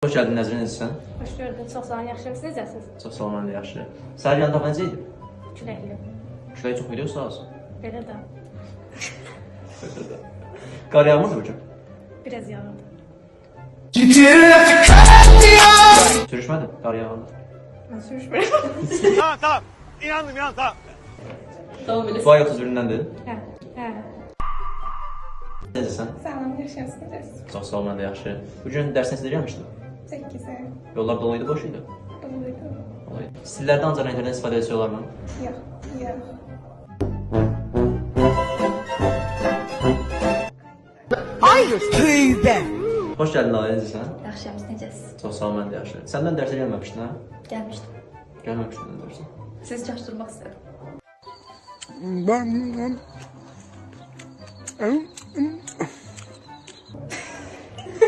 Xoş gəldin Nəzrin, necəsən? Hoş gördüm. Çox sağ olun. Yaxşımısınız? Necəsiniz? Çox sağ olun, yaxşı. Səhər yanında necə idi? Küləkli. Külək çox idi, sağ olsun. Belə də. Qar yağmırdı bu gün? Biraz yağırdı. Sürüşmədin, qar yağanda. Mən sürüşmürəm. Tamam. İnandım, tamam. Davam edelim. Bu ay 31-dədir. Hə. Necəsən? Sağ olun, yaxşısınız. Çox sağ olun, mən də yaxşı. Bugün dərs necə gəlmişdin? 8-ə Yollar dolu idi, boş idi. doluydu. Stillərdə ancaq renklərdən istifadə edici olarmı? Yox. Xoş gəldin Alə, necəsən? Yaxşıyam, siz necəsiz? Çox sağ ol, mən də yaxşı. Səndən dərsə gəlməmişdin, hə? Gəlmişdim. Gəlməmişdin dərsə. Sizi çaşdırmaq istədim.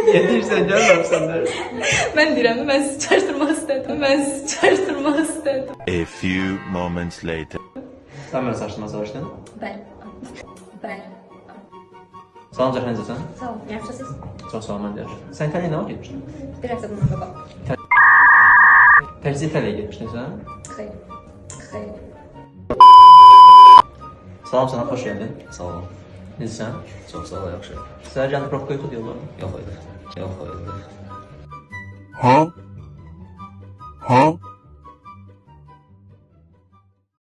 Niyə deyirsən, gəlməmişsən dərs? Mən deyirəm, mən sizi çaşdırmaq istədim. A few moments later. Sən mənə saçdırma çalışdın. Bəli. Salam Cəfər, necəsən? Sağ olun. Yaxşısınız? Çox sağ ol, mən də yaxşı. Sən İtaliyaya nə vaxt getmişdin? Bir həftə bundan qabaq. Təkcə İtaliyaya getmişdin sən? Xeyr. Salam sana, xoş gəldin. Sağ olun. Necəsən? Çox sağ ol, yaxşı. Səhər gəldi, profka yoxdur yollarda. Yox idi. Ha?